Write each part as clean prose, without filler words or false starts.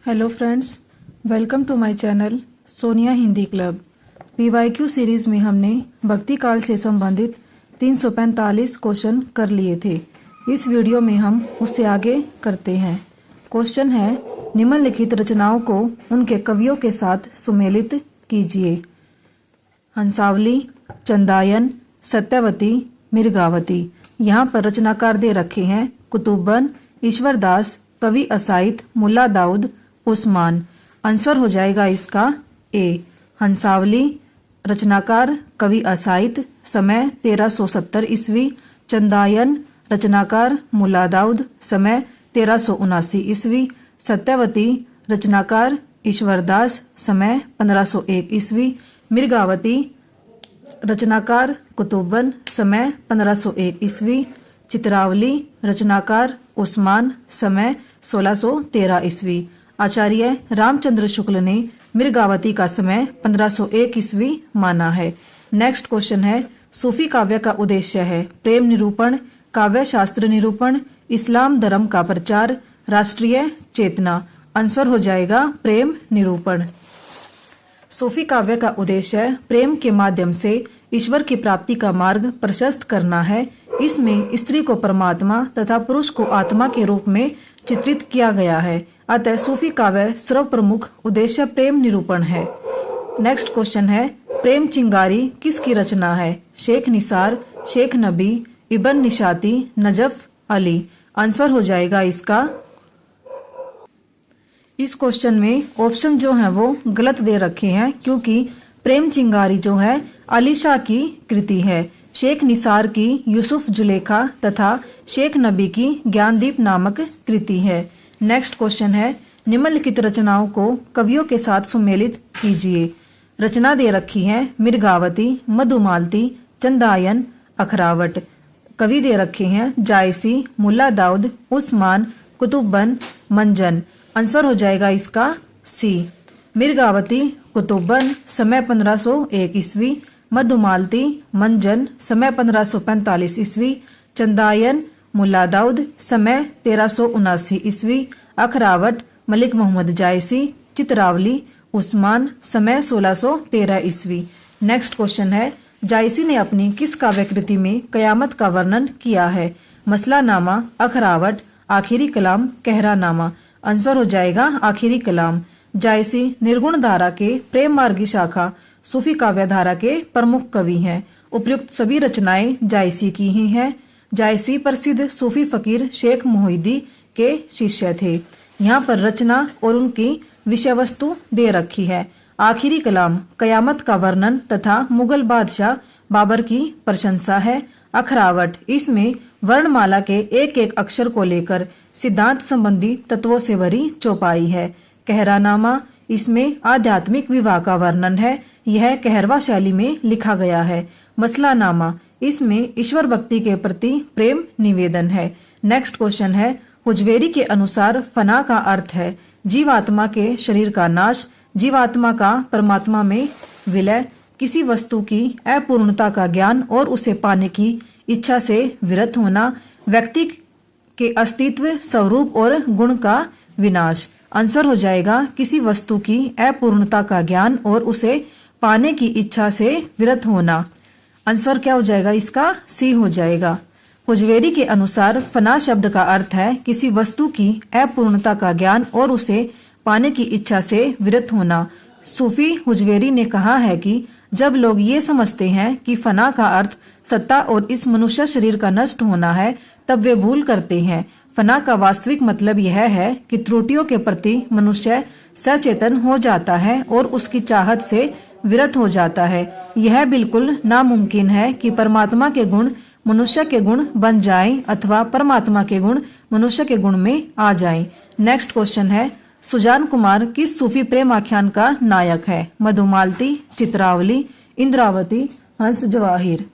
Hello friends, welcome to my channel Sonia Hindi club. PYQ series में हमने भक्ति काल से संबंधित 345 क्वेश्चन कर लिए थे। इस वीडियो में हम उससे आगे करते हैं। क्वेश्चन है, निम्नलिखित रचनाओं को उनके कवियों के साथ सुमेलित कीजिए। हंसावली, चंदायन, सत्यवती, मृगावती। यहाँ पर रचनाकार दे रखे हैं कुतुबन, ईश्वरदास, कवि असाइद, मुल्ला दाऊद, उस्मान। आंसर हो जाएगा इसका ए। हंसावली, रचनाकार कवि असाइद, समय 1370 ईस्वी। चंदायन, रचनाकार मुल्ला दाऊद, समय 1379 ईस्वी। सत्यवती, रचनाकार ईश्वरदास, समय 1501 ईस्वी। मृगावती, रचनाकार कुतुबन, समय 1501 ईस्वी। चित्रावली, रचनाकार उस्मान, समय 1613 ईस्वी। आचार्य रामचंद्र शुक्ल ने मृगावती का समय 1501 ईस्वी माना है। नेक्स्ट क्वेश्चन है, सूफी काव्य का उद्देश्य है प्रेम निरूपण, काव्य शास्त्र निरूपण, इस्लाम धर्म का प्रचार, राष्ट्रीय चेतना। आंसर हो जाएगा प्रेम निरूपण। सूफी काव्य का उद्देश्य प्रेम के माध्यम से ईश्वर की प्राप्ति का मार्ग प्रशस्त करना है। इसमें स्त्री को परमात्मा तथा पुरुष को आत्मा के रूप में चित्रित किया गया है। अतः सूफी काव्य सर्व प्रमुख उद्देश्य प्रेम निरूपण है। नेक्स्ट क्वेश्चन है, प्रेम चिंगारी किसकी रचना है? शेख निसार, शेख नबी, इब्न निशाती, नजफ अली। आंसर हो जाएगा इसका। इस क्वेश्चन में ऑप्शन जो है वो गलत दे रखे हैं, क्योंकि प्रेम चिंगारी जो है अली शाह की कृति है। शेख निसार की यूसुफ जुलेखा तथा शेख नबी की ज्ञानदीप नामक कृति है। नेक्स्ट क्वेश्चन है, निम्नलिखित रचनाओं को कवियों के साथ सुमेलित कीजिए। रचना दे रखी है मृगावती, मधुमालती, चंदायन, अखरावट। कवि दे रखे हैं जायसी, मुल्ला दाऊद, उस्मान, कुतुबन, मंजन। आंसर हो जाएगा इसका सी। मृगावती कुतुबन, समय 1501 ईस्वी। मधुमालती मंजन, समय 1545 ईस्वी। चंदायन मुल्ला दाऊद, समय 1379 ईस्वी। अखरावट मलिक मोहम्मद जायसी। चित्रावली उस्मान, समय 1613 ईस्वी। नेक्स्ट क्वेश्चन है, जायसी ने अपनी किस काव्य कृति में कयामत का वर्णन किया है? मसलानामा, अखरावट, आखिरी कलाम, कहरानामा। आंसर हो जाएगा आखिरी कलाम। जायसी निर्गुण धारा के प्रेम मार्गी शाखा सूफी काव्य धारा के प्रमुख कवि हैं। उपयुक्त सभी रचनाएं जायसी की ही हैं। जायसी प्रसिद्ध सूफी फकीर शेख मोहिदी के शिष्य थे। यहाँ पर रचना और उनकी विषय वस्तु दे रखी है। आखिरी कलाम कयामत का वर्णन तथा मुगल बादशाह बाबर की प्रशंसा है। अखरावट, इसमें वर्णमाला के एक एक अक्षर को लेकर सिद्धांत संबंधी तत्वों से भरी चौपाई है। कहरानामा, इसमें आध्यात्मिक विवाह का वर्णन है। यह कहरवा शैली में लिखा गया है। मसलानामा, इसमें ईश्वर भक्ति के प्रति प्रेम निवेदन है। नेक्स्ट क्वेश्चन है, हुजवेरी के अनुसार फना का अर्थ है जीवात्मा के शरीर का नाश, जीवात्मा का परमात्मा में विलय, किसी वस्तु की अपूर्णता का ज्ञान और उसे पाने की इच्छा से विरत होना, व्यक्ति के अस्तित्व, स्वरूप और गुण का विनाश। आंसर हो जाएगा किसी वस्तु की अपूर्णता का ज्ञान और उसे पाने की इच्छा से विरत होना। आंसर क्या हो जाएगा इसका? सी हो जाएगा। हुजवेरी के अनुसार फना शब्द का अर्थ है किसी वस्तु की अपूर्णता का ज्ञान और उसे पाने की इच्छा से विरत होना। सूफी हुजवेरी ने कहा है कि जब लोग ये समझते हैं कि फना का अर्थ सत्ता और इस मनुष्य शरीर का नष्ट होना है, तब वे भूल करते हैं। फना का वास्तविक मतलब यह है कि त्रुटियों के प्रति मनुष्य सचेतन हो जाता है और उसकी चाहत से विरत हो जाता है। यह बिल्कुल नामुमकिन है कि परमात्मा के गुण मनुष्य के गुण बन जाएं अथवा परमात्मा के गुण मनुष्य के गुण में आ जाएं। नेक्स्ट क्वेश्चन है, सुजान कुमार किस सूफी प्रेम आख्यान का नायक है? मधुमालती, चित्रावली, इंद्रावती, हंस जवाहिर।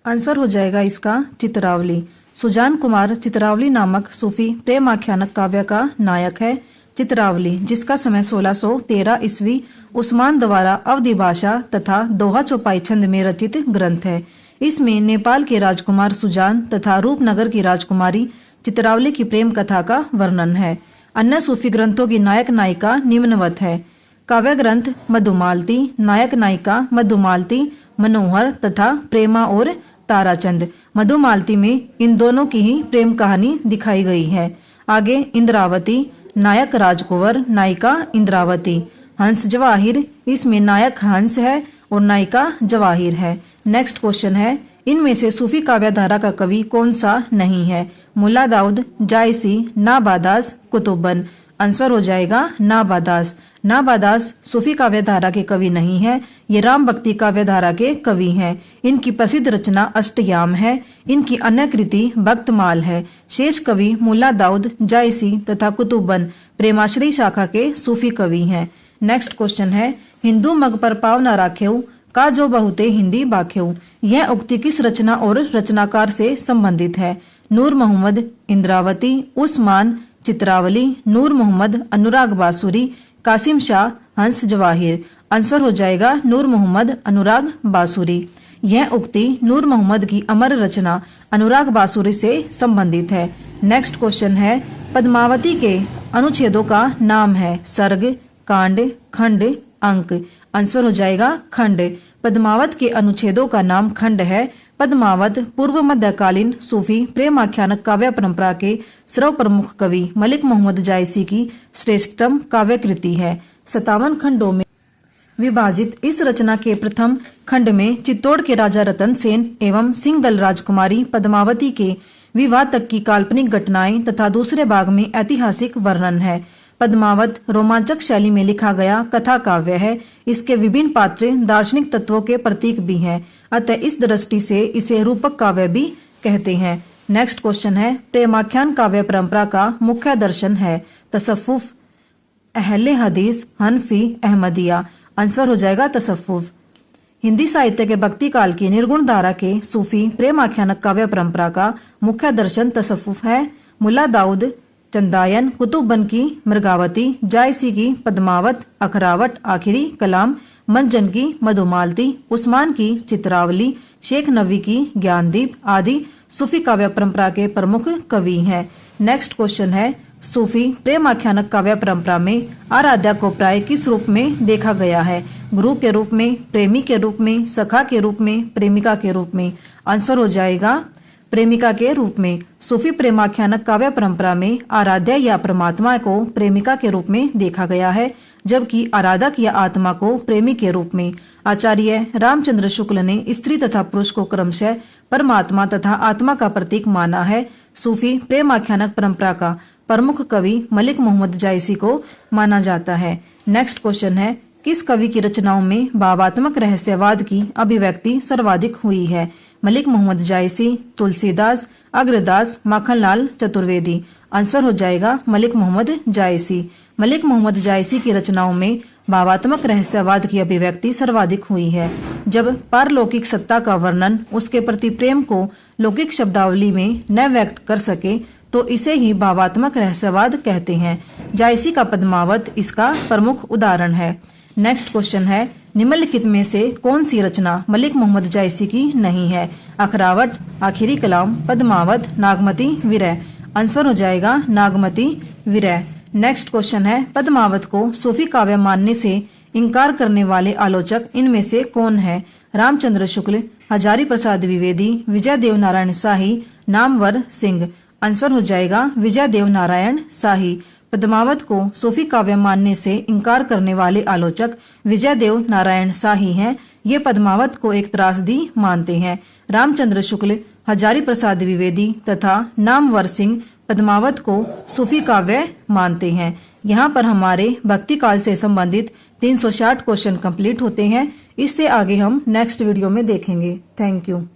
आंसर हो जाएगा इसका चित्रावली। सुजान कुमार चित्रावली नामक सूफी प्रेम आख्यानक काव्य का नायक है। चित्रावली, जिसका समय 1613 ईस्वी उस्मान द्वारा अवधी भाषा तथा दोहा चौपाई छंद में रचित ग्रंथ है। इसमें नेपाल के राजकुमार सुजान तथा रूपनगर की राजकुमारी चित्रावली की प्रेम कथा का वर्णन है। अन्य सूफी ग्रंथों की नायक नायिका निम्नवत है। काव्य ग्रंथ मधुमालती, नायक नायिका मधुमालती, मनोहर तथा प्रेमा और ताराचंद। मधुमालती में इन दोनों की ही प्रेम कहानी दिखाई गई है। आगे इंद्रावती, नायक राजकुंवर, नायिका इंद्रावती। हंस जवाहिर, इसमें नायक हंस है और नायिका जवाहिर है। नेक्स्ट क्वेश्चन है, इनमें से सूफी काव्य धारा का कवि कौन सा नहीं है? मुल्ला दाऊद, जायसी, नाबादास, कुतुबन। आंसर हो जाएगा नाबादास। नाबादास सूफी काव्य धारा के कवि नहीं है, ये राम भक्ति काव्य धारा के कवि हैं। इनकी प्रसिद्ध रचना अष्टयाम है। इनकी अन्य कृति भक्तमाल है। शेष कवि मुल्ला दाऊद, जायसी तथा कुतुबन प्रेमाश्रयी शाखा के सूफी कवि हैं। नेक्स्ट क्वेश्चन है, हिंदू मग पर पाव न राखेऊ का जो बहुते हिंदी बाखेऊ। यह उक्ति किस रचना और रचनाकार से संबंधित है? नूर मोहम्मद, इंद्रावती, उस्मान, चित्रावली, नूर मोहम्मद, अनुराग बासुरी, कासिम शाह, हंस जवाहिर। आंसर हो जाएगा नूर मोहम्मद, अनुराग बासुरी। यह उक्ति नूर मोहम्मद की अमर रचना अनुराग बासुरी से संबंधित है। नेक्स्ट क्वेश्चन है, पद्मावती के अनुच्छेदों का नाम है? सर्ग, कांड, खंड, अंक। आंसर हो जाएगा खंड। पद्मावत के अनुच्छेदों का नाम खंड है। पद्मावत पूर्व मध्यकालीन सूफी प्रेम आख्यानक काव्य परंपरा के सर्व प्रमुख कवि मलिक मोहम्मद जायसी की श्रेष्ठतम काव्य कृति है। 57 खंडों में विभाजित इस रचना के प्रथम खंड में चित्तौड़ के राजा रतन सेन एवं सिंहगल राजकुमारी पद्मावती के विवाह तक की काल्पनिक घटनाएं तथा दूसरे भाग में ऐतिहासिक वर्णन है। पद्मावत रोमांचक शैली में लिखा गया कथा काव्य है। इसके विभिन्न पात्र दार्शनिक तत्वों के प्रतीक भी हैं, अतः इस दृष्टि से इसे रूपक काव्य भी कहते हैं। नेक्स्ट क्वेश्चन है, प्रेमाख्यान काव्य परंपरा का मुख्य दर्शन है? तसव्वुफ, अहले हदीस, हनफी, अहमदिया। आंसर हो जाएगा तसव्वुफ। हिंदी साहित्य के भक्ति काल की निर्गुण धारा के सूफी प्रेम आख्यानक काव्य परंपरा का मुख्य दर्शन तसव्वुफ है। मुल्ला दाऊद, चंदायन, कुतुबन की मृगावती, जायसी की पद्मावत, अखरावट, आखिरी कलाम, मंजन की मधुमालती, उस्मान की चित्रावली, शेख नबी की ज्ञानदीप आदि सूफी काव्य परंपरा के प्रमुख कवि हैं। नेक्स्ट क्वेश्चन है, सूफी प्रेम आख्यानक काव्य परंपरा में आराध्या को प्राय किस रूप में देखा गया है? गुरु के रूप में, प्रेमी के रूप में, सखा के रूप में, प्रेमिका के रूप में। आंसर हो जाएगा प्रेमिका के रूप में। सूफी प्रेमाख्यानक काव्य परंपरा में आराध्या या परमात्मा को प्रेमिका के रूप में देखा गया है, जबकि आराधक या आत्मा को प्रेमी के रूप में। आचार्य रामचंद्र शुक्ल ने स्त्री तथा पुरुष को क्रमशः परमात्मा तथा आत्मा का प्रतीक माना है। सूफी प्रेमाख्यानक परंपरा का प्रमुख कवि मलिक मोहम्मद जायसी को माना जाता है। नेक्स्ट क्वेश्चन है, किस कवि की रचनाओं में भावात्मक रहस्यवाद की अभिव्यक्ति सर्वाधिक हुई है? मलिक मोहम्मद जायसी, तुलसीदास, अग्रदास, माखनलाल चतुर्वेदी। आंसर हो जाएगा मलिक मोहम्मद जायसी। मलिक मोहम्मद जायसी की रचनाओं में भावात्मक रहस्यवाद की अभिव्यक्ति सर्वाधिक हुई है। जब पारलौकिक सत्ता का वर्णन उसके प्रति प्रेम को लौकिक शब्दावली में न व्यक्त कर सके तो इसे ही भावात्मक रहस्यवाद कहते हैं। जायसी का पद्मावत इसका प्रमुख उदाहरण है। नेक्स्ट क्वेश्चन है, निम्नलिखित में से कौन सी रचना मलिक मोहम्मद जायसी की नहीं है? अखरावट, आखिरी कलाम, पद्मावत, नागमती, विरह। आंसर हो जाएगा नागमती विरह। नेक्स्ट क्वेश्चन है, पद्मावत को सूफी काव्य मानने से इनकार करने वाले आलोचक इनमें से कौन है? रामचंद्र शुक्ल, हजारी प्रसाद द्विवेदी, विजय देव नारायण शाही, नामवर सिंह। आंसर हो जाएगा विजय देव नारायण शाही। पद्मावत को सूफी काव्य मानने से इनकार करने वाले आलोचक विजय देव नारायण शाही हैं। ये पद्मावत को एक त्रासदी मानते हैं। रामचंद्र शुक्ल, हजारी प्रसाद द्विवेदी तथा नामवर सिंह पद्मावत को सूफी काव्य मानते हैं। यहाँ पर हमारे भक्ति काल से संबंधित 360 क्वेश्चन कंप्लीट होते हैं। इससे आगे हम नेक्स्ट वीडियो में देखेंगे। Thank you.